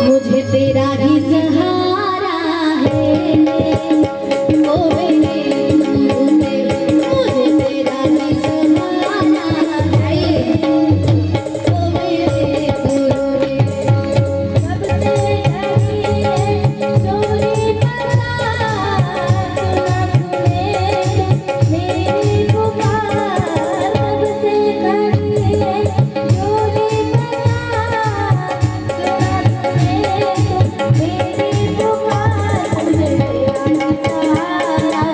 मुझे तेरा ही सहारा है ओ मेरे गुरु देव, मुझे तेरा ही सहारा है ओ मेरे गुरु देव। सबसे ढकी है चोरी पता, सुना तूने मेरी पुकार। सबसे ढकी है चोरी पता, सुना तूने मेरी पुकार। मुझे तेरा ही सहारा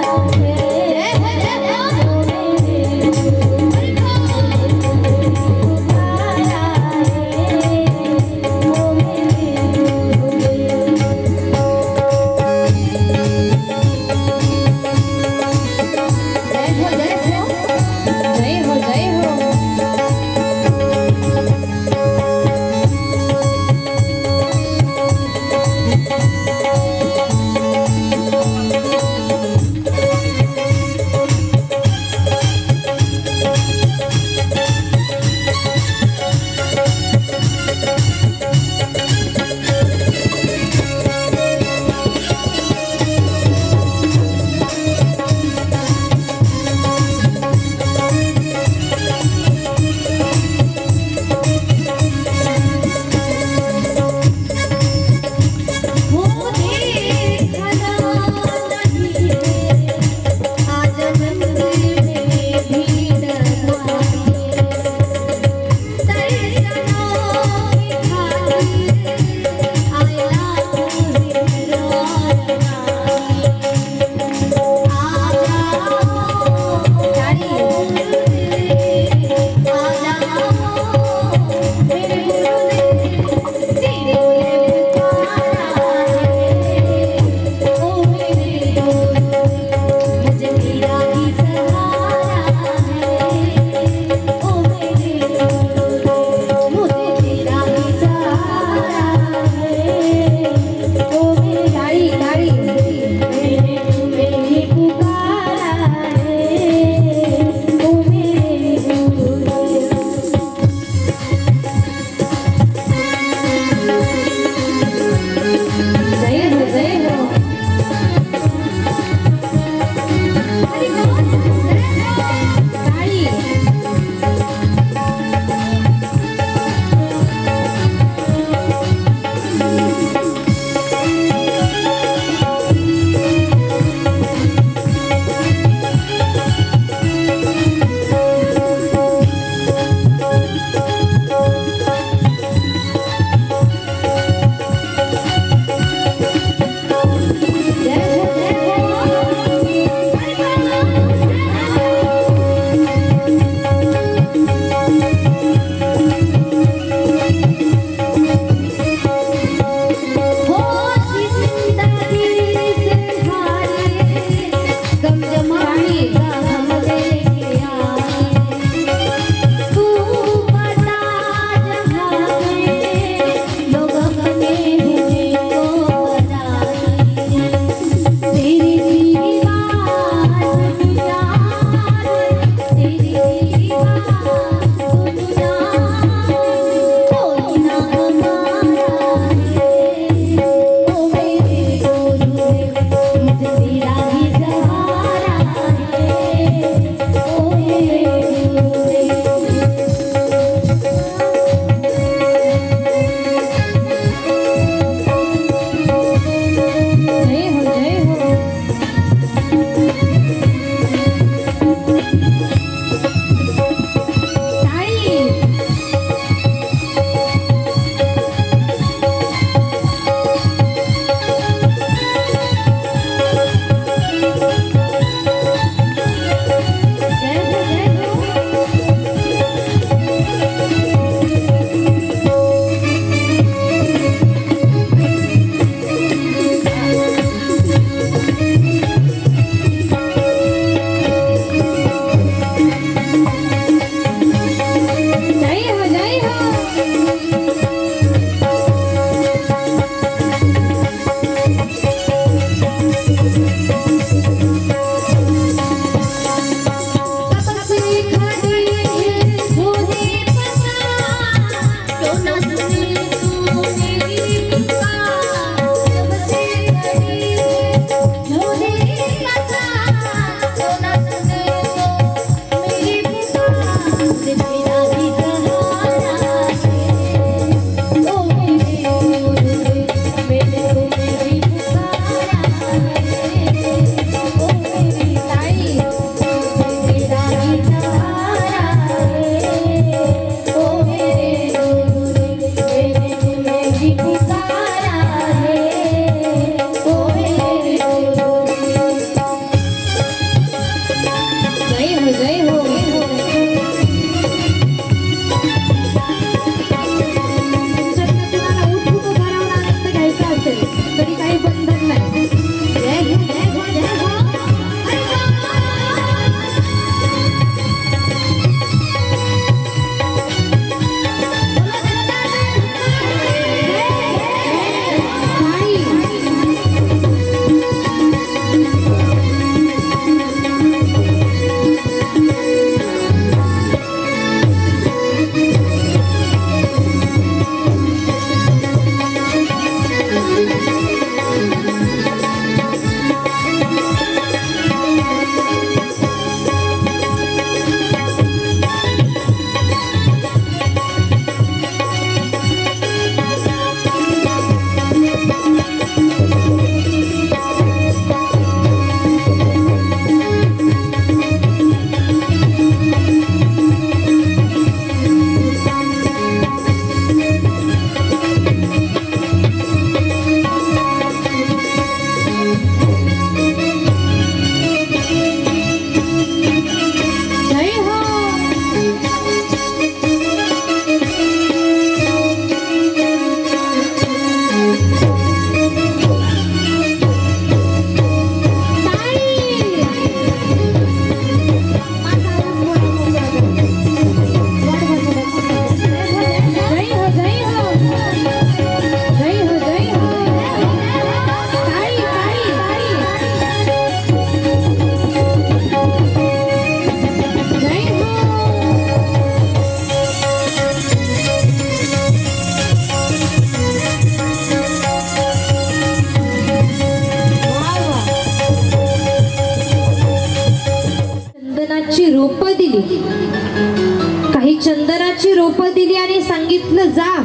काही चंदनाची रोपं दिली आणि सांगितलं जा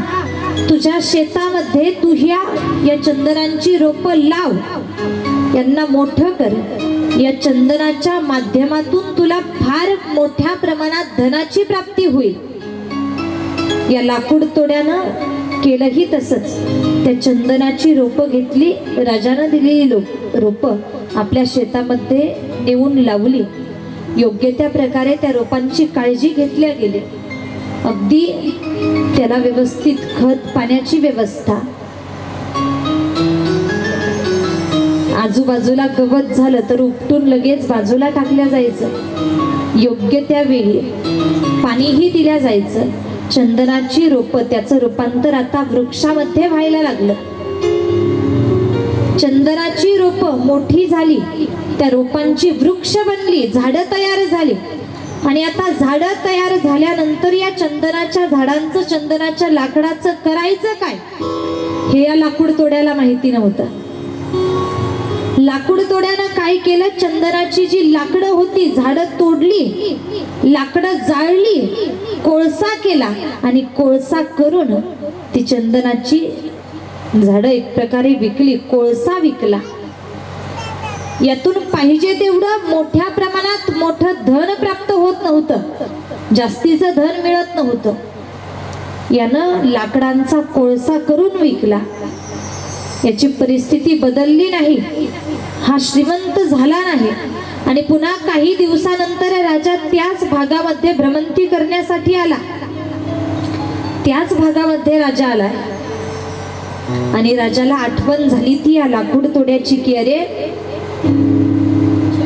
तुझ्या शेतामध्ये तू या चंदनाची रोपं लाव, यांना मोठं कर. या चंदनाच्या माध्यमातून तुला फार मोठ्या प्रमाणात धनाची प्राप्ती होईल. या लाकूड तोड्यानं केलंही तसंच. त्या चंदनाची रोपं घेतली, राजानं दिलेली रोपं आपल्या शेतामध्ये नेऊन लावली. योग्य त्या प्रकारे त्या रोपांची काळजी घेतल्या गेली. अगदी त्याला व्यवस्थित खत पाण्याची व्यवस्था. आजूबाजूला गवत झालं तर उपटून लगेच बाजूला टाकल्या जायचं. योग्य त्या वेळी पाणीही दिल्या जायचं. चंदनाची रोपं, त्याचं रूपांतर आता वृक्षामध्ये व्हायला लागलं. चंदनाची रोपं मोठी झाली, त्या रोपांची वृक्ष बनली, झाडं तयार झाली. आणि आता झाडं तयार झाल्यानंतर या चंदनाच्या झाडांचं, चंदनाच्या लाकडाचं करायचं काय हे या लाकूड तोड्याला माहिती नव्हतं. लाकूड तोड्यानं काय केलं, चंदनाची जी लाकडं होती झाडं तोडली, लाकडं जाळली, कोळसा केला आणि कोळसा करून ती चंदनाची झाडं एक प्रकारे विकली, कोळसा विकला. यातून पाहिजे तेवढं मोठ्या प्रमाणात मोठं धन प्राप्त होत नव्हतं, जास्तीचं धन मिळत नव्हतं. यानं लाकडांचा कोळसा करून विकला. याची परिस्थिती बदलली नाही, हा श्रीमंत झाला नाही. आणि पुन्हा काही दिवसानंतर राजा त्याच भागामध्ये भ्रमंती करण्यासाठी आला. त्याच भागामध्ये राजा आला आणि राजाला आठवण झाली ती या लाकूड तोड्याची की अरे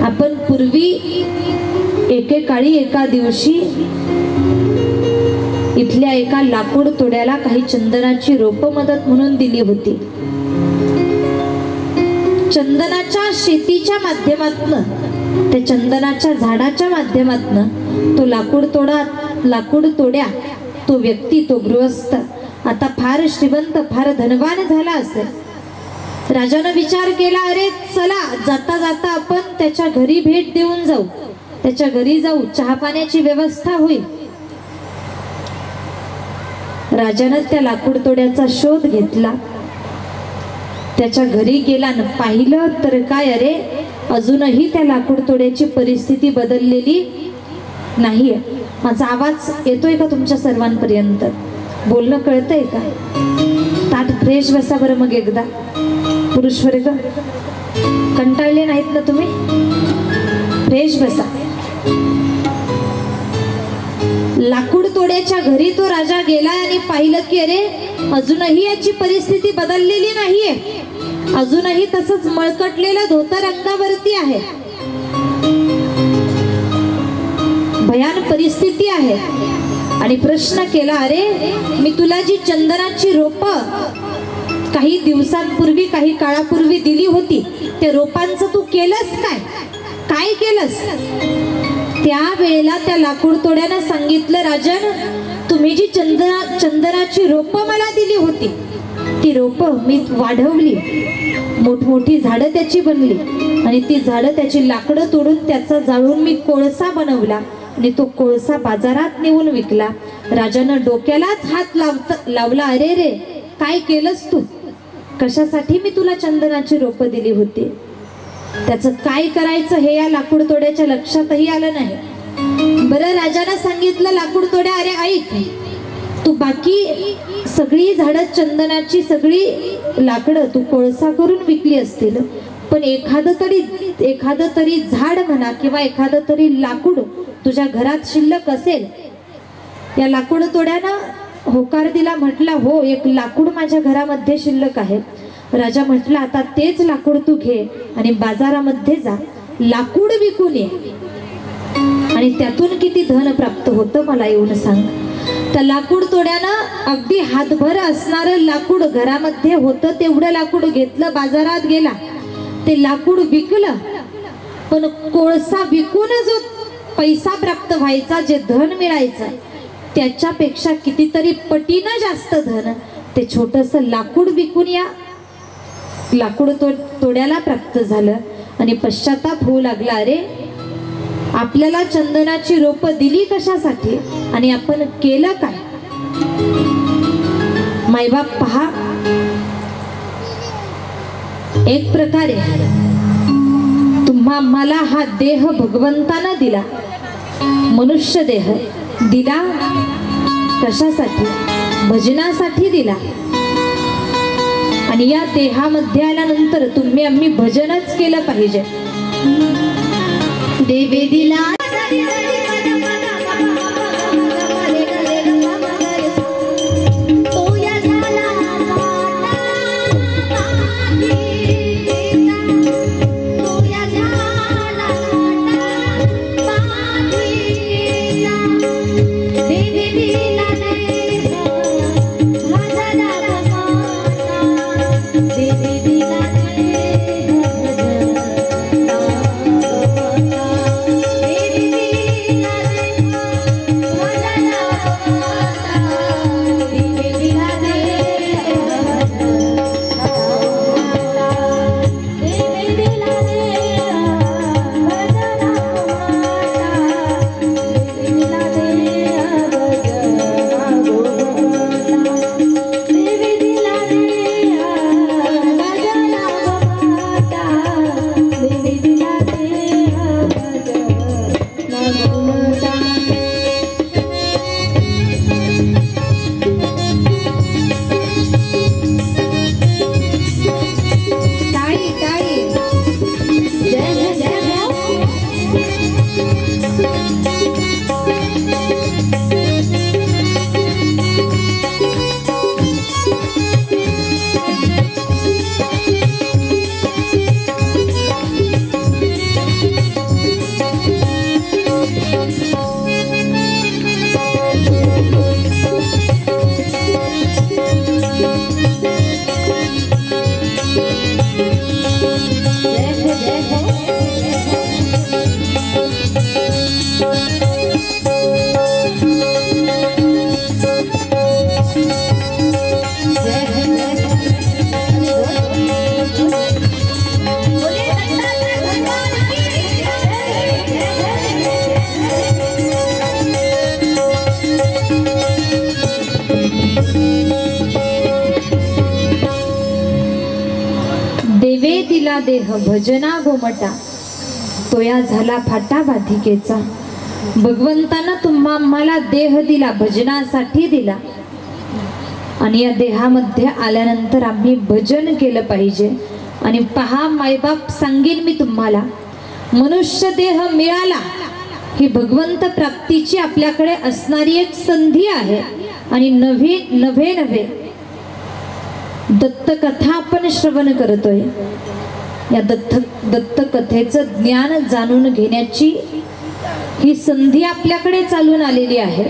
आपण पूर्वी एकेकाळी एका दिवशी इथल्या एका लाकूड तोड्याला काही चंदनाची रोपं मदत म्हणून दिली होती. चंदनाच्या शेतीच्या माध्यमातनं, त्या चंदनाच्या झाडाच्या माध्यमातनं तो लाकूड तोड्या, तो व्यक्ती, तो गृहस्थ आता फार श्रीमंत, फार धनवान झाला असेल. राजानं विचार केला, अरे चला जाता जाता आपण त्याच्या घरी भेट देऊन जाऊ, त्याच्या घरी जाऊ, चहा पाण्याची व्यवस्था होईल. राजानं त्या लाकूड तोड्याचा शोध घेतला, त्याच्या घरी गेला न पाहिलं तर काय, अरे अजूनही त्या लाकूड तोड्याची परिस्थिती बदललेली नाहीये. माझा आवाज येतोय का तुमच्या सर्वांपर्यंत? बोलणं कळतंय का? ताट फ्रेश बसा बरं मग एकदा. पुरुष वर्ग कंटाळले नाहीत ना तुम्ही? फ्रेश बसा. लाकूड तोड्याच्या घरी तो राजा गेला आणि पाहिलं की अरे अजूनही याची परिस्थिती बदललेली नाहीये, अजूनही तसंच मळकटलेलं धोतर अंगावरती आहे, भयान परिस्थिती आहे. आणि प्रश्न केला, अरे मी तुला जी चंदनाची रोपं काही दिवसांपूर्वी, काही काळापूर्वी दिली होती, त्या रोपांचं तू केलंस काय? काय केलंस? त्यावेळेला त्या लाकूड तोड्यानं सांगितलं, राजन तुम्ही जी चंदनाची रोपं मला दिली होती, ती रोपं मी वाढवली, मोठमोठी झाडं त्याची बनली आणि ती झाडं, त्याची लाकडं तोडून त्याचा जाळून मी कोळसा बनवला आणि तो कोळसा बाजारात नेऊन विकला. राजानं डोक्यालाच हात लावला, अरे रे काय केलंस तू? कशासाठी मी तुला चंदनाची रोपं दिली होती? त्याचं काय करायचं हे या लाकूड तोड्याच्या लक्षातही आलं नाही. बरं, राजानं सांगितलं, लाकूड तोड्या अरे ऐक, तू बाकी सगळी झाडं, चंदनाची सगळी लाकडं तू कोळसा करून विकली असतील, पण एखादं तरी झाड म्हणा किंवा एखादं तरी लाकूड तुझ्या घरात शिल्लक असेल. या लाकूड तोड्यानं होकार दिला, म्हटला हो एक लाकूड माझ्या घरामध्ये शिल्लक आहे. राजा म्हटला, आता तेच लाकूड तू घे आणि बाजारामध्ये जा, लाकूड विकून ये आणि त्यातून किती धन प्राप्त होतं मला येऊन सांग. तर लाकूड तोड्यानं अगदी हातभर असणारं लाकूड घरामध्ये होतं तेवढं लाकूड घेतलं, बाजारात गेला, ते लाकूड विकलं. पण कोळसा विकून जो पैसा प्राप्त व्हायचा, जे धन मिळायचं, त्याच्यापेक्षा कितीतरी पटीनं जास्त धन ते छोटंसं लाकूड विकून या लाकूड तोड्याला प्राप्त झालं. आणि पश्चाताप होऊ लागला, अरे आपल्याला चंदनाची रोपं दिली कशासाठी आणि आपण केलं काय? मायबाप पहा, एक प्रकारे मला हा देह भगवंतानं दिला, मनुष्य देह दिला कशासाठी? भजनासाठी दिला. आणि या देहामध्ये आल्यानंतर तुम्ही आम्ही भजनच केलं पाहिजे. देवे दिला देवे दिला देह भजना गोमटा, तोया झाला फाटा बाधिकेचा. भगवंतानं आम्हाला देह दिला, भजनासाठी दिला. आणि या देहामध्ये आल्यानंतर आम्ही भजन केलं पाहिजे. आणि पहा मायबाप, सांगेन मी तुम्हाला, मनुष्य देह मिळाला ही भगवंत प्राप्तीची आपल्याकडे असणारी एक संधी आहे. आणि नवे दत्त कथा आपण श्रवण करतोय. या दत्त कथेचं ज्ञान जाणून घेण्याची ही संधी आपल्याकडे चालून आलेली आहे.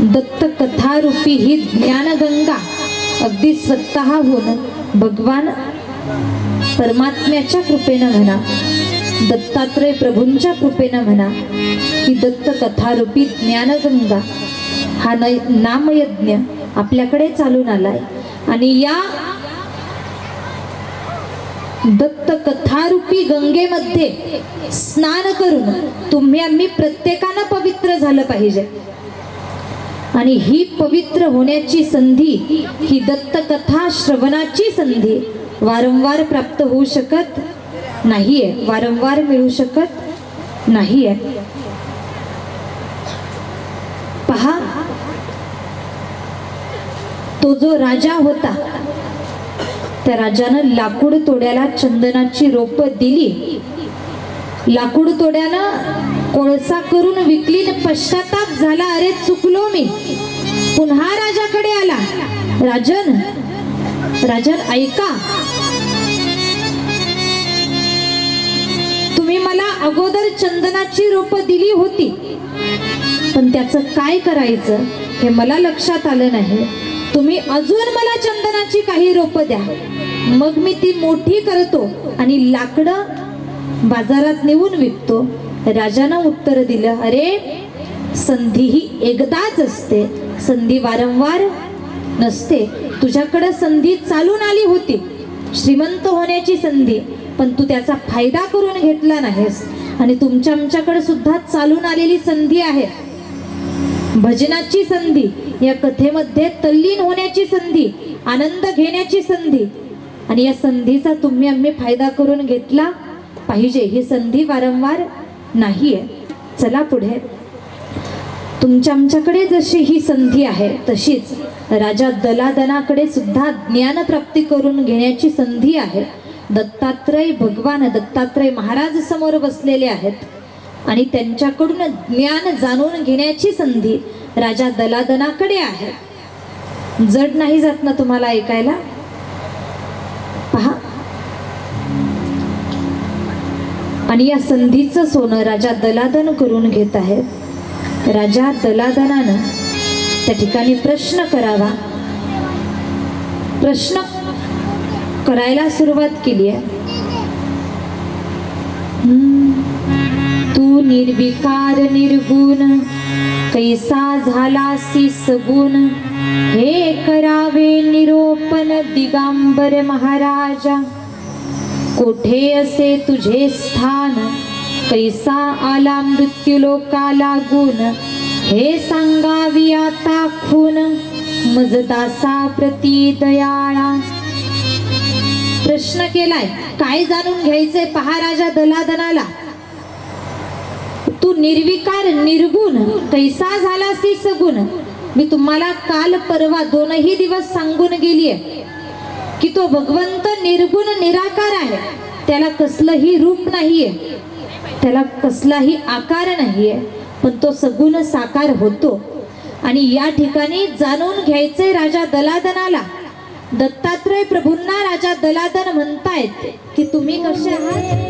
दत्त कथा रूपी ही ज्ञानगंगा अगदी स्वतःहून भगवान परमात्म्याच्या कृपेनं म्हणा, दत्तात्रय प्रभूंच्या कृपेनं म्हणा, ही दत्त कथा रूपी ज्ञानगंगा हा नामयज्ञ आपल्याकडे चालून आलाय. आणि या दत्त कथारूपी गंगेमध्ये स्नान करून तुम्ही आम्ही प्रत्येकानं पवित्र झालं पाहिजे. आणि ही पवित्र होण्याची संधी, ही दत्त कथा श्रवणाची संधी वारंवार प्राप्त होऊ शकत नाहीये, वारंवार मिळू शकत नाहीये. पहा, तो जो राजा होता, त्या राजानं लाकूड तोड्याला चंदनाची रोपं दिली. लाकूड तोड्यानं कोळसा करून विकली, पश्चाताप झाला, अरे चुकलो मी. पुन्हा राजाकडे आला, राजन ऐका, तुम्ही मला अगोदर चंदनाची रोपं दिली होती, पण त्याचं काय करायचं हे मला लक्षात आलं नाही. तुम्ही अजून मला चंदनाची काही रोपं द्या, मग मी ती मोठी करतो आणि लाकडं बाजारात नेऊन विकतो. राजानं उत्तर दिलं, अरे संधी ही एकदाच असते, संधी वारंवार नसते. तुझ्याकडे संधी चालून आली होती, श्रीमंत होण्याची संधी, पण तू त्याचा फायदा करून घेतला नाहीस. आणि तुमच्या आमच्याकडे सुद्धा चालून आलेली संधी आहे, भजनाची संधी, या कथेमध्ये तल्लीन होण्याची संधी, आनंद घेण्याची संधी, आणि या संधीचा तुम्ही आम्ही फायदा करून घेतला पाहिजे. ही संधी वारंवार नाहीये. चला पुढे. तुमच्या आमच्याकडे जशी ही संधी आहे तशीच राजा दलादनाकडे सुद्धा ज्ञान प्राप्ती करून घेण्याची संधी आहे. दत्तात्रय भगवान, दत्तात्रय महाराज समोर बसलेले आहेत आणि त्यांच्याकडून ज्ञान जाणून घेण्याची संधी राजा दलादनाकडे आहे. जड नाही जात ना तुम्हाला ऐकायला? पहा. आणि या संधीचं सोनं राजा दलादन करून घेत आहे. राजा दलादनानं त्या ठिकाणी प्रश्न करावा, प्रश्न करायला सुरुवात केली आहे. तू निर्विकार निर्गुण कैसा झालासी सगुण, हे करावे निरोपण दिगंबर महाराजा. कोठे असे तुझे स्थान, कैसा आला मृत्यू लोकाला गुण, हे सांगावी आता खून मजदासा प्रती दयाळा. प्रश्न केलाय, काय जाणून घ्यायचंय पहा राजा दलादनाला. तू निर्विकार निर्गुण कैसा झालासी सगुण. मी तुम्हाला काल परवा 2 दिवस सांगून गेलीये की तो भगवंत निर्गुण निराकार आहे. त्याला कसलंही रूप नाहीये, त्याला कसलाही आकार नाहीये, पण तो सगुण साकार होतो. आणि या ठिकाणी जाणून घ्यायचे राजा दलादनाला. दत्तात्रय प्रभूंना राजा दलादन म्हणतायत की तुम्ही कसे आहात.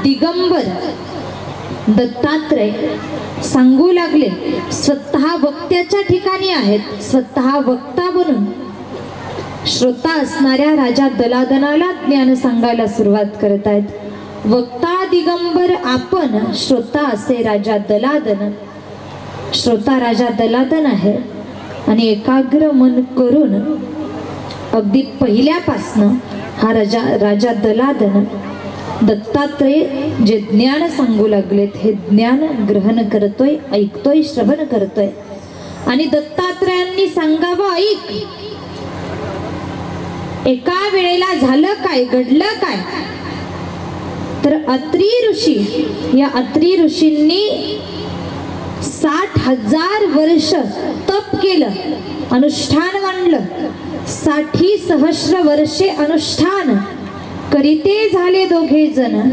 दिगंबर दत्तात्रय सांगू लागले, स्वतः वक्त्याच्या ठिकाणी आहेत, स्वतः वक्ता बनून श्रोता असणाऱ्या राजा दलादनाला ज्ञान सांगायला सुरुवात करत आहेत. वक्ता दिगंबर आपण, श्रोता असे राजा दलादन. श्रोता राजा दलादन आहे आणि एकाग्र मन करून अगदी पहिल्यापासनं हा राजा दलादन दत्तात्रय जे ज्ञान सांगू लागलेत हे ज्ञान ग्रहण करतोय, ऐकतोय, श्रवण करतोय. आणि दत्तात्रयांनी सांगावं, ऐक. एका वेळेला झालं काय, घडलं काय, तर अत्री ऋषी, या अत्री ऋषींनी 60,000 वर्ष तप केलं, अनुष्ठान मांडलं. 60 सहस्र वर्षे अनुष्ठान करीते झाले दोघे जण,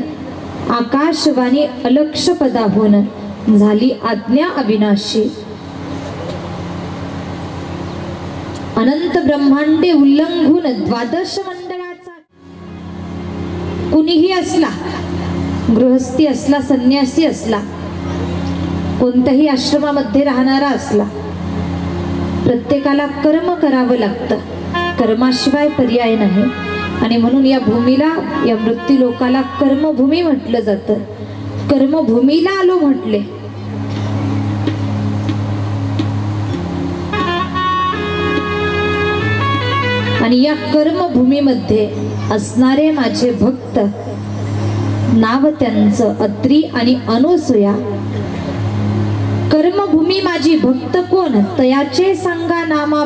आकाशवाणी अलक्ष पदाहून झाली आज्ञा अविनाशी. अनंत ब्रह्मांडे उल्लंघून द्वादश मंडळाचा, कुणीही असला, गृहस्थी असला, संन्यासी असला, कोणत्याही आश्रमामध्ये राहणारा असला, प्रत्येकाला कर्म करावं लागतं. कर्माशिवाय पर्याय नाही. आणि म्हणून या भूमीला, या मृत्यू लोकाला कर्मभूमी म्हटलं जातं. कर्मभूमीला आलो म्हटले. आणि या कर्मभूमीमध्ये असणारे माझे भक्त, नाव त्यांचं अत्री आणि अनसूया. कर्मभूमी माझी भक्त कोण, तयाचे सांगा नामा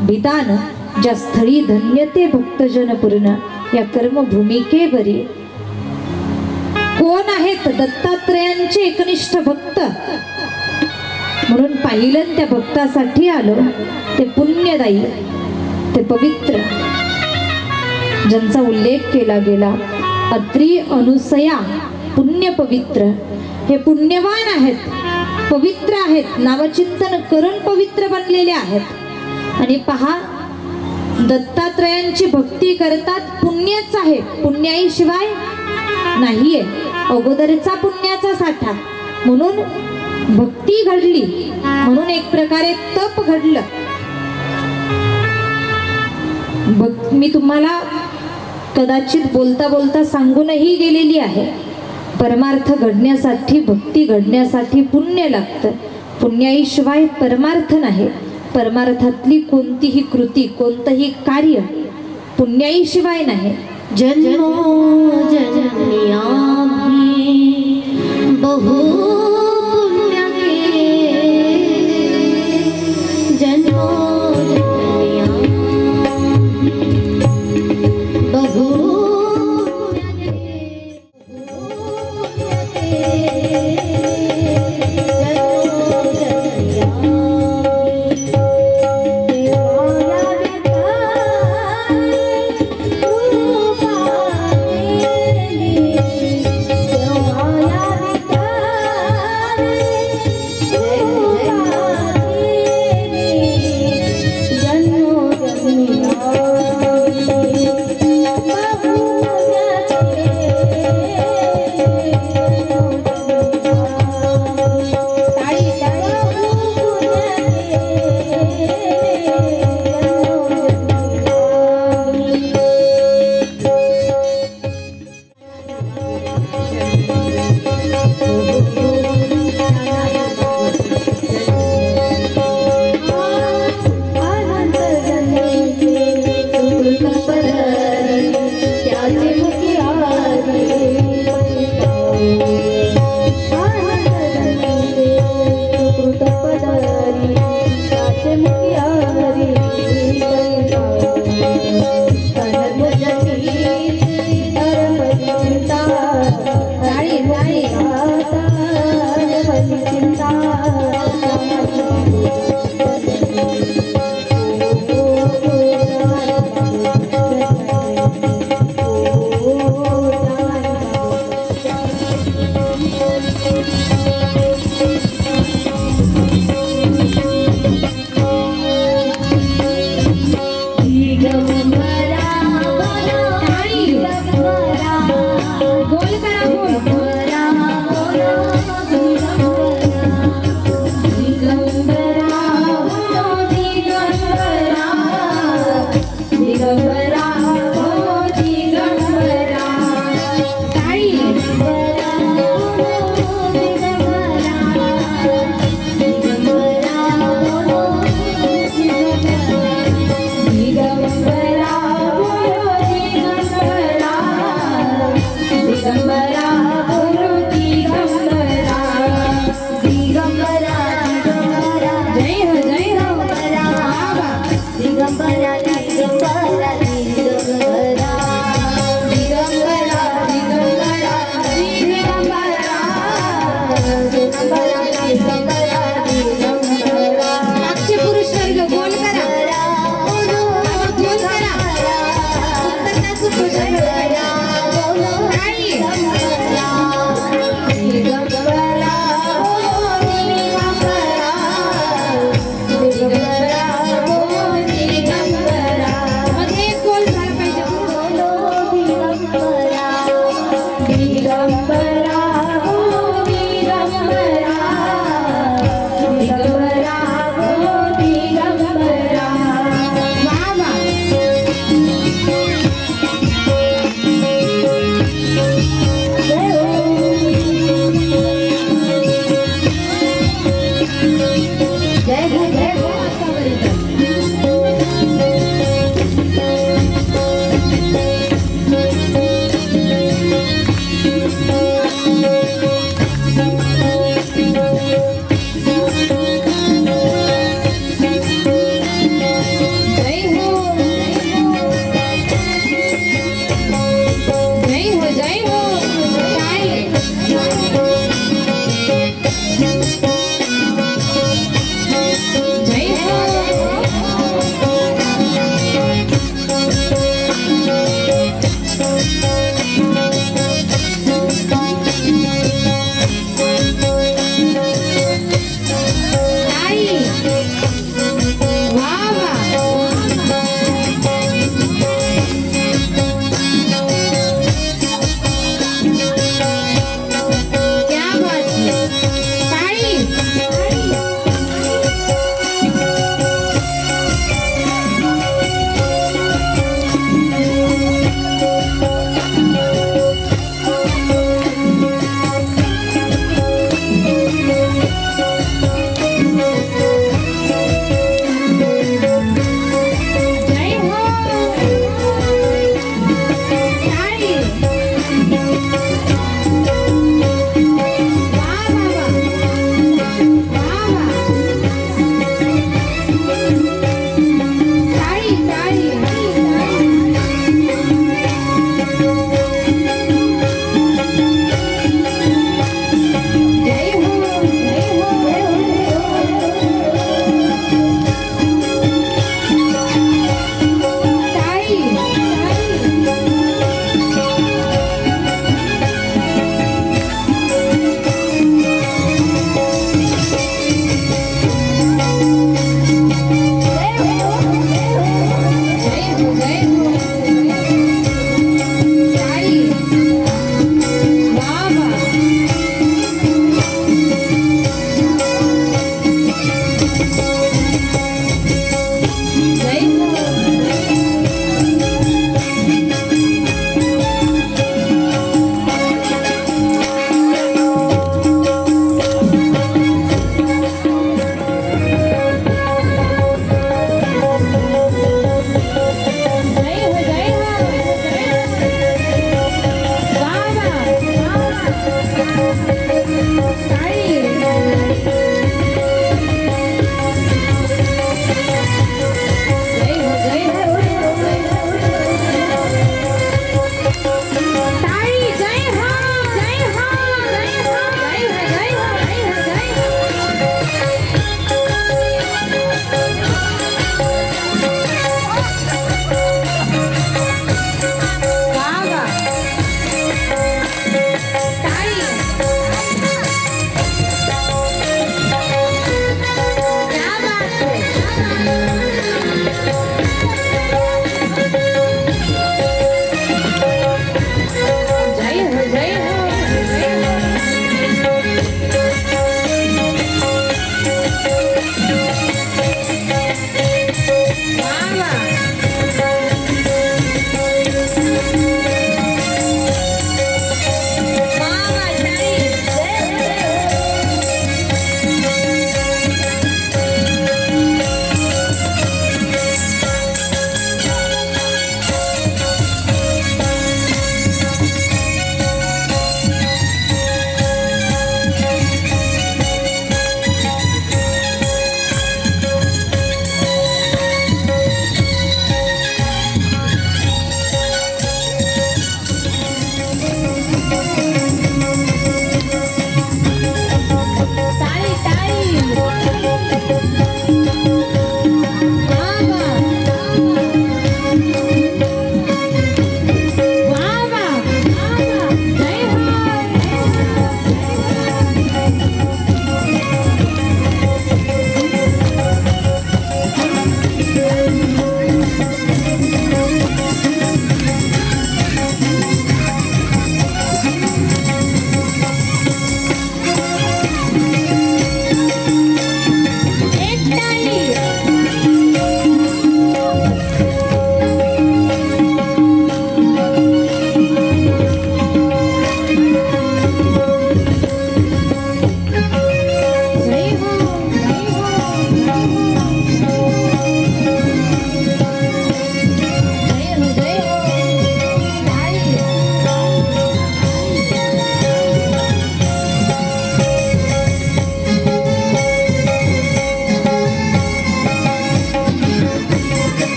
भिदान, ज्या स्थळी धन्यते भक्तजन पूर्ण. या कर्मभूमिके बरी कोण आहेत, दत्तात्रयांचे एकनिष्ठ भक्त. म्हणून पाहिलं त्या भक्तासाठी आलो. ते पुण्यदायी, ते पवित्र, ज्यांचा उल्लेख केला गेला, अत्री अनसूया, पुण्य पवित्र. हे पुण्यवान आहेत, पवित्र आहेत, नामचिंतन करून पवित्र बनलेले आहेत. आणि पहा, दत्तात्रयांची भक्ती करतात, पुण्यच आहे, पुण्याईशिवाय नाहीये. अगोदरचा पुण्याचा साठा. म्हणून भक्ती घडली, म्हणून एक प्रकारे तप घडलं. मी तुम्हाला कदाचित बोलता बोलता सांगूनही गेलेली आहे, परमार्थ घडण्यासाठी, भक्ती घडण्यासाठी पुण्य लागतं. पुण्याईशिवाय परमार्थ नाही. परमार्थातली कोणतीही कृती, कोणतंही कार्य पुण्याईशिवाय नाही. जन्मो जन्मियाभि बहु पुण्य के, जन्मो जन्मियाभि बहु जय हो जय हो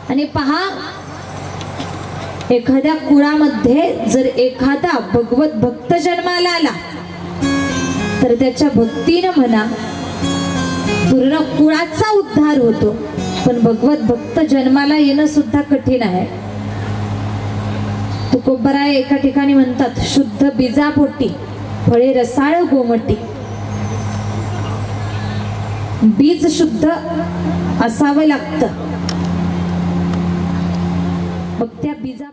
आणि पहा, एखाद्या कुळामध्ये जर एखादा भगवत भक्त जन्माला आला तर त्याच्या भक्तीनं म्हणा पूर्ण कुळाचा उद्धार होतो. पण भगवत भक्त जन्माला येणं सुद्धा कठीण आहे. तुकोबराय एका ठिकाणी म्हणतात, शुद्ध बीजापोटी फळे रसाळ गोमटी. बीज शुद्ध असावं लागतं. मग त्या बीजा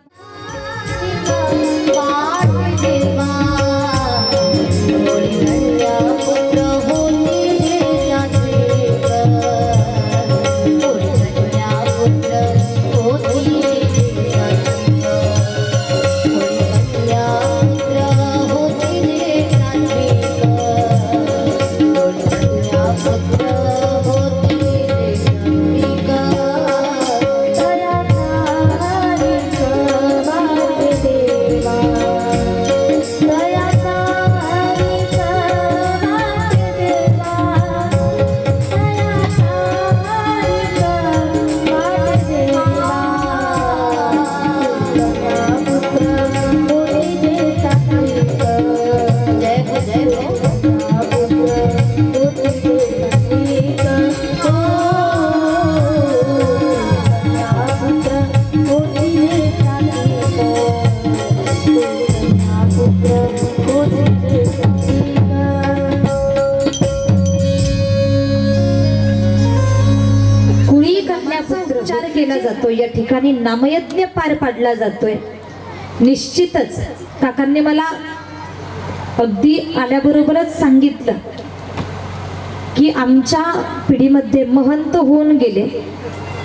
केला जातो. या ठिकाणी नामयज्ञ पार पाडला जातोय. निश्चितच काकांनी मला अगदी आल्याबरोबरच सांगितलं की आमच्या पिढीमध्ये महंत होऊन गेले.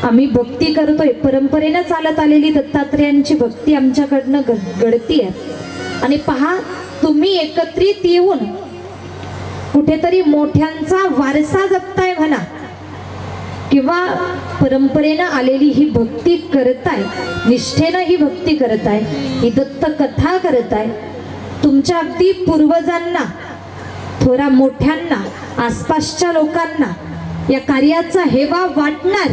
आम्ही भक्ती करतोय, परंपरेनं चालत आलेली दत्तात्रेयांची भक्ती आमच्याकडनं घडती आहे. आणि पहा, तुम्ही एकत्रित येऊन कुठेतरी मोठ्यांचा वारसा जपताय म्हणा किंवा परंपरेनं आलेली ही भक्ती करताय, निष्ठेनं ही भक्ती करताय, ही दत्त कथा करताय. तुमच्या अगदी पूर्वजांना, थोरा मोठ्यांना, आसपासच्या लोकांना या कार्याचा हेवा वाटणार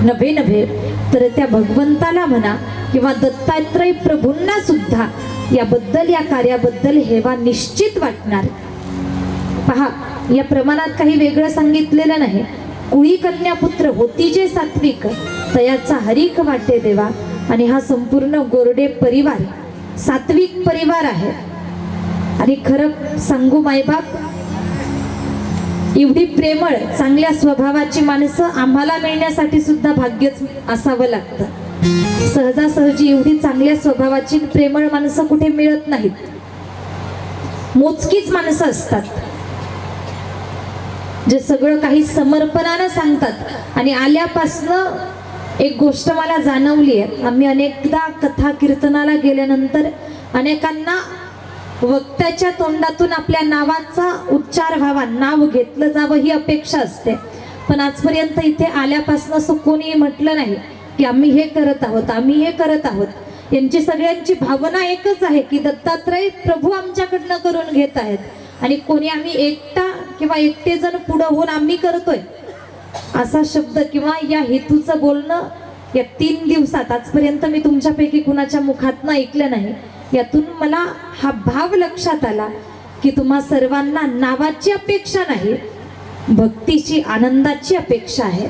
नव्हे तर त्या भगवंताला म्हणा किंवा दत्तात्रय प्रभूंना सुद्धा याबद्दल, या कार्याबद्दल हेवा निश्चित वाटणार. पहा, या प्रमाणात काही वेगळं सांगितलेलं नाही. कुळी कन्या पुत्र होती जे सात्विक, तयाचा हरिक वाटे देवा. आणि हा संपूर्ण गोरडे परिवार सात्विक परिवार आहे. आणि खरं सांगू मायबाप, एवढी प्रेमळ चांगल्या स्वभावाची माणसं आम्हाला मिळण्यासाठी सुद्धा भाग्यच असावं लागतं. सहजासहजी एवढी चांगल्या स्वभावाची प्रेमळ माणसं कुठे मिळत नाहीत. मोजकीच माणसं असतात जे सगळं काही समर्पणानं सांगतात. आणि आल्यापासनं एक गोष्ट मला जाणवली आहे. आम्ही अनेकदा कथा कीर्तनाला गेल्यानंतर अनेकांना वक्त्याच्या तोंडातून आपल्या नावाचा उच्चार व्हावा, नाव घेतलं जावं ही अपेक्षा असते. पण आजपर्यंत इथे आल्यापासून असं कोणी म्हटलं नाही की आम्ही हे करत आहोत, आम्ही हे करत आहोत. यांची सगळ्यांची भावना एकच आहे की दत्तात्रय प्रभू आमच्याकडनं करून घेत आहेत आणि कोणी आम्ही एकटा किंवा एकटे जण पुढं होऊन आम्ही करतोय असा शब्द किंवा या हेतूचं बोलणं या 3 दिवसात आजपर्यंत मी तुमच्यापैकी कुणाच्या मुखातनं ऐकलं नाही. यातून मला हा भाव लक्षात आला की तुम्हा सर्वांना नावाची अपेक्षा नाही, भक्तीची, आनंदाची अपेक्षा आहे.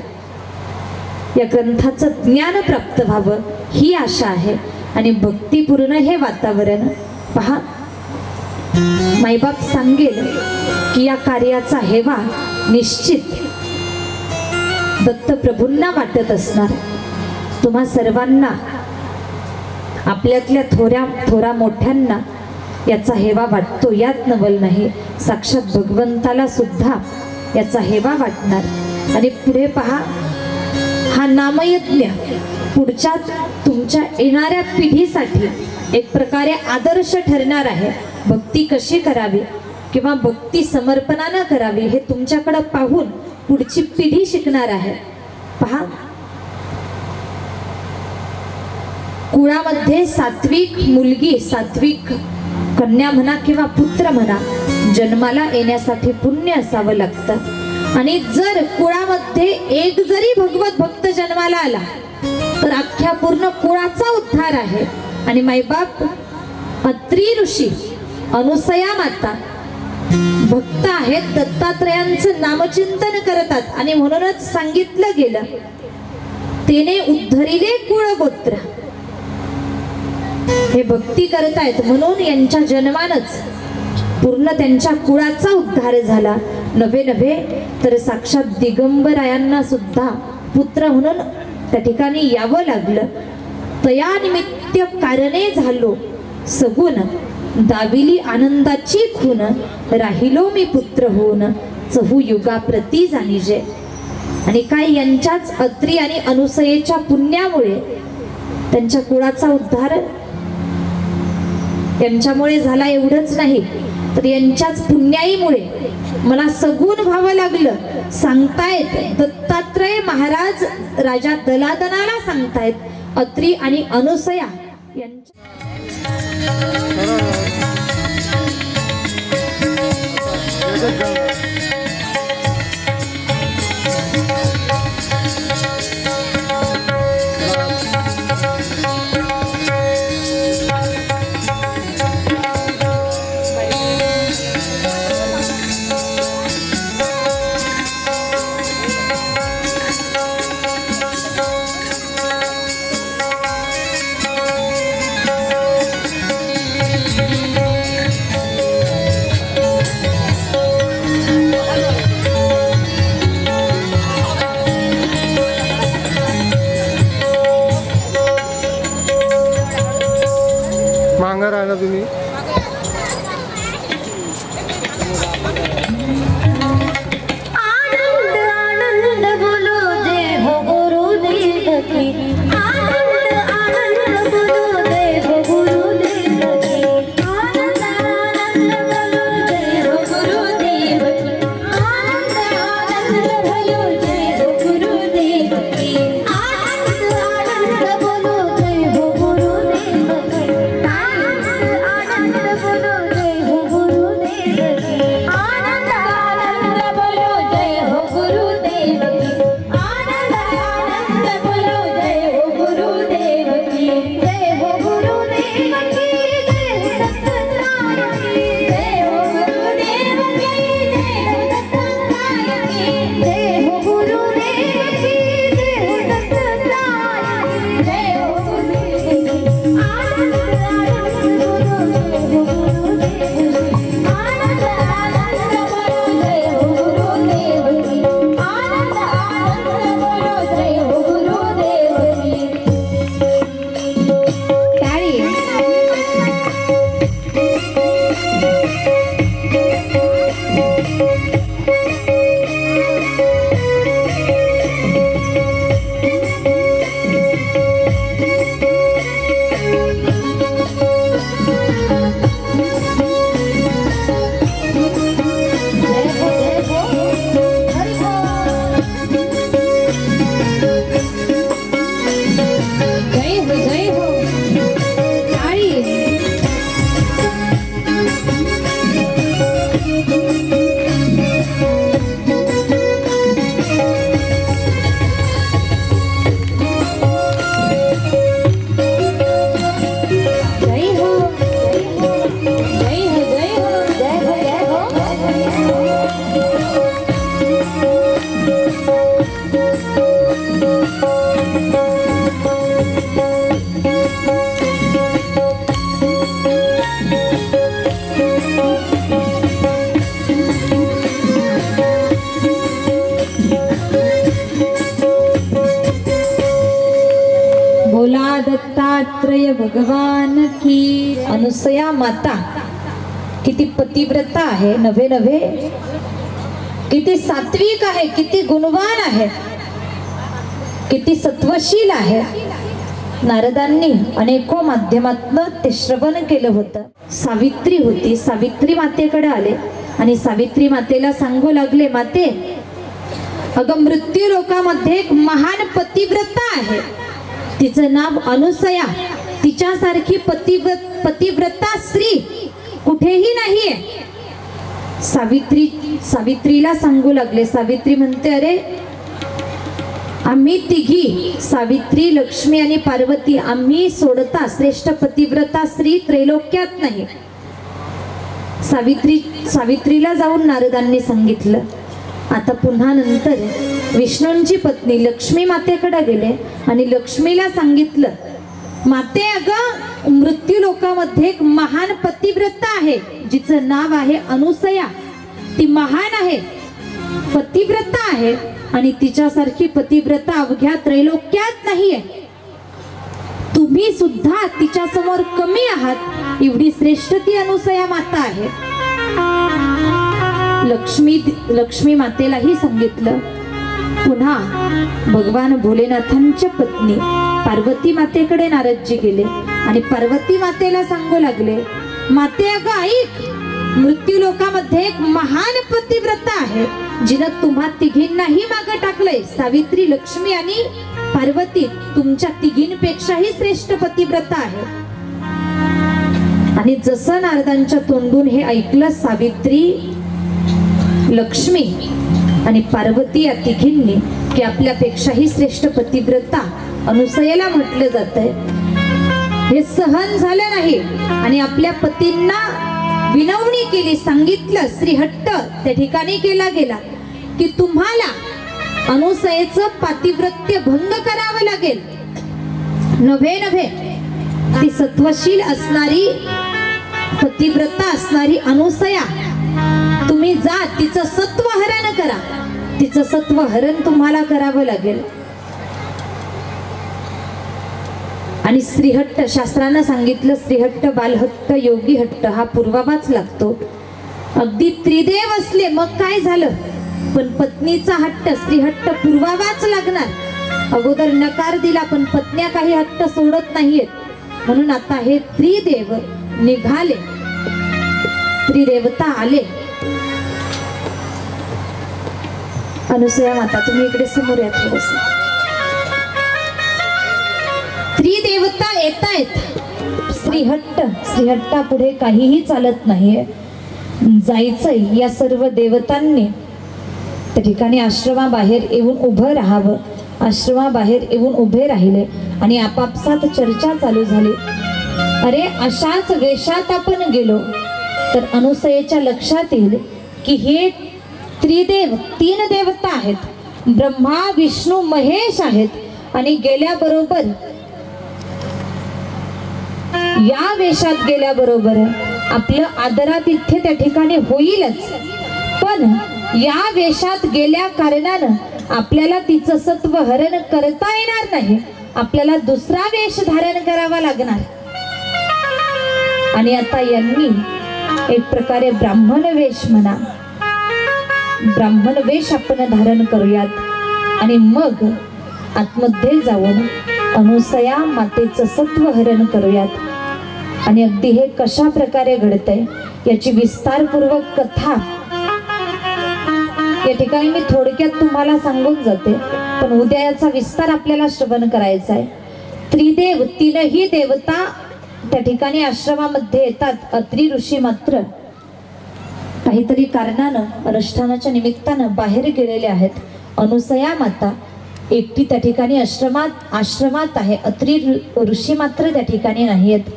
या ग्रंथाचं ज्ञान प्राप्त व्हावं ही आशा आहे आणि भक्तिपूर्ण हे वातावरण पहा. मायबाप सांगेल की या कार्याचा हेवा निश्चित दत्तप्रभूंना वाटत असणार. तुम्हा सर्वांना, आपल्यातल्या थोरा मोठ्यांना याचा हेवा वाटतो, यात नवल नाही. साक्षात भगवंताला सुद्धा याचा हेवा वाटणार. आणि पुढे पहा, हा नामयज्ञ पुढच्या तुमच्या येणाऱ्या पिढीसाठी एक प्रकारे आदर्श ठरणार आहे. भक्ती कशी करावी किंवा भक्ती समर्पणानं करावी हे तुमच्याकडे पाहून पुढची पिढी शिकणार आहे. पहा, कुळामध्ये सात्विक मुलगी, सात्विक कन्या म्हणा किंवा पुत्र म्हणा, जन्माला येण्यासाठी पुण्य असावं लागतं. आणि जर कुळामध्ये एक जरी भगवत भक्त जन्माला आला तर अख्ख्या पूर्ण कुळाचा उद्धार आहे. आणि मायबाप अत्री ऋषी, अनुसया माता भक्त आहेत, दत्तात्रयांचं नामचिंतन करतात आणि म्हणूनच सांगितलं गेलं, तेने उद्धरिले कुळगोत्र. हे भक्ती करतायत म्हणून यांच्या जन्मानच पूर्ण त्यांच्या कुळाचा उद्धार झाला. नव्हे नव्हे तर साक्षात दिगंबरायांना सुद्धा पुत्र म्हणून त्या ठिकाणी यावं लागलं. तया निमित्त कारणे झालो सगुण, दाविली आनंदाची खून, राहिलो मी पुत्र होऊन, चहू युगा प्रती जाणीजे. आणि काय यांच्याच अत्री आणि अनुसयेच्या पुण्यामुळे त्यांच्या कुळाचा उद्धार यांच्यामुळे झाला एवढंच नाही तर यांच्याच पुण्याईमुळे मला सगुण व्हावं लागलं. सांगतायत दत्तात्रय महाराज राजा दलादनाला सांगतायत, अत्री आणि अनुसया यांच्या मांगा राहिला तुम्ही. आनंद आनंद बोलो जय हो गुरुदेव की, आनंद आनंद बोलो जय हो गुरुदेव की, आनंद आनंद बोलो जय हो गुरुदेव की, आनंद आनंद बोलो जय हो गुरुदेव की, आनंद आनंद बोलो जय हो गुरुदेव की, आनंद आनंद बोलो जय हो गुरुदेव की, आनंद आनंद बोलो जय हो गुरुदेव की, आनंद आनंद बोलो जय दत्तात्रेय भगवान की. अनुसया माता किती पतिव्रता आहे, नव्हे नव्हे किती सात्विक आहे, किती गुणवान आहे, किती सत्वशील आहे. नारदांनी अनेको माध्यमातनं ते श्रवण केलं होतं. सावित्री होती, सावित्री मातेकडे आले आणि सावित्री मातेला सांगू लागले, माते अगं मृत्यू लोकामध्ये एक महान पतिव्रता आहे, तिचं नाव अनुसया. तिच्यासारखी पतिव्रता स्त्री कुठेही नाहीये. सावित्रीला सांगू लागले. सावित्री म्हणते, अरे आम्ही तिघी सावित्री, लक्ष्मी आणि पार्वती आम्ही सोडता श्रेष्ठ पतिव्रता स्त्री त्रैलोक्यात नाही. सावित्रीला जाऊन नारदांनी सांगितलं. आता पुन्हा नंतर विष्णूंची पत्नी लक्ष्मी मातेकडे गेले आणि लक्ष्मीला सांगितलं, माते अगं मृत्यू लोकामध्ये एक महान पतिव्रता आहे, जिचं नाव आहे अनुसया. ती महान आहे, पतिव्रता आहे आणि तिच्यासारखी पतिव्रता अवघ्या त्रैलोक्यात नाहीये. तुम्ही सुद्धा तिच्या समोर कमी आहात, एवढी श्रेष्ठ ती अनुसया माता आहे. लक्ष्मी मातेलाही सांगितलं. पुन्हा भगवान भोलेनाथांच्या पत्नी पार्वती मातेकडे नारदजी गेले आणि पार्वती मातेला सांगू लागले, माते अगं ऐक, मृत्यू लोकामध्ये एक महान पतिव्रता आहे, जिनं तुम्हा तिघींनाही मागे टाकलंय. सावित्री, लक्ष्मी आणि पार्वती तुमच्या तिघींपेक्षाही श्रेष्ठ पतिव्रता आहे. आणि जसं नारदांच्या तोंडून हे ऐकलं, सावित्री, लक्ष्मी आणि पार्वती या तिघींनी की आपल्यापेक्षाही श्रेष्ठ पतिव्रता अनुसयेला म्हटलं जातंय, हे सहन झालं नाही आणि आपल्या पतींना विनवणी केली. सांगितलं, श्रीहट्ट त्या ठिकाणी केला गेला की तुम्हाला अनुसयेचं पातिव्रत्य भंग करावं लागेल. नव्हे नव्हे ती सत्वशील असणारी पतिव्रता असणारी अनुसया, तुम्ही जा तिचं सत्व हरण करा. तिचं सत्व हरण तुम्हाला करावं लागेल. आणि श्रीहट्ट, शास्त्रानं सांगितलं, श्रीहट्ट, बालहट्ट, योगी हट्ट हा पूर्वाभास लागतो. अगदी त्रिदेव असले मग काय झालं, पण पत्नीचा हट्ट, श्रीहट्ट पूर्वाभास लागणार. अगोदर नकार दिला, पण पत्न्या काही हट्ट सोडत नाहीयेत. म्हणून आता हे त्रिदेव निघाले, त्रिदेवता आले. अनुसया माता, तुम्ही इकडे समोर या थोडस. त्रिदेवता येतायत. श्रीहट्टा पुढे काहीही चालत नाहीये. जायचंय या सर्व देवतांनी त्या ठिकाणी आश्रमाबाहेर येऊन उभं राहावं. आश्रमाबाहेर येऊन उभे राहिले आणि आपापसात चर्चा चालू झाली. अरे अशाच वेशात आपण गेलो तर अनुसयेच्या लक्षात येईल की हे त्रिदेव, 3 देवता आहेत, ब्रह्मा, विष्णू, महेश आहेत. आणि गेल्याबरोबर, या वेशात गेल्याबरोबर आपलं आदरातिथ्य त्या ठिकाणी होईलच, पण या वेशात गेल्या कारणानं आपल्याला तिचं सत्व हरण करता येणार नाही. आपल्याला दुसरा वेश धारण करावा लागणार. आणि आता यांनी एक प्रकारे ब्राह्मण वेश म्हणा, ब्राह्मण वेश आपण धारण करूयात आणि मग आतमध्ये जाऊन अनुसया मातेचं सत्व हरण करूयात. आणि अगदी हे कशा प्रकारे घडतंय याची विस्तारपूर्वक कथा या ठिकाणी मी थोडक्यात तुम्हाला सांगून जाते, पण उद्या याचा विस्तार आपल्याला श्रवण करायचा आहे. त्रिदेव, 3ही देवता त्या ठिकाणी आश्रमामध्ये येतात. अत्री ऋषी मात्र काहीतरी कारणानं, अनुष्ठानाच्या निमित्तानं बाहेर गेलेले आहेत. अनुसया माता एकटी त्या ठिकाणी आश्रमात आहे. अत्री ऋषी मात्र त्या ठिकाणी नाहीयेत.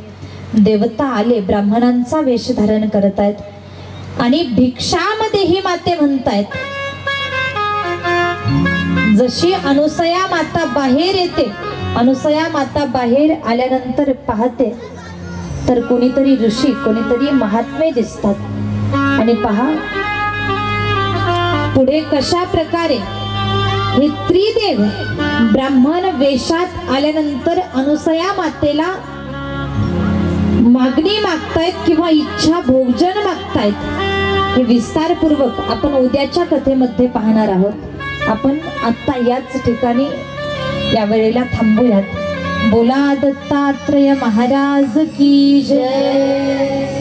देवता आले, ब्राह्मणांचा वेश धारण करत आहेत आणि भिक्षामध्ये ही माते म्हणतायत. जशी अनुसया माता बाहेर येते, अनुसया माता बाहेर आल्यानंतर पाहते तर कोणीतरी ऋषी, कोणीतरी महात्मे दिसतात. आणि पहा पुढे कशा प्रकारे हे त्रिदेव ब्राह्मण वेशात आल्यानंतर अनुसया मातेला मागणी मागतायत किंवा इच्छा भोजन मागतायत हे विस्तारपूर्वक आपण उद्याच्या कथेमध्ये पाहणार आहोत. आपण आता याच ठिकाणी या वेळेला थांबूयात. बोला दत्तात्रेय महाराज की जय.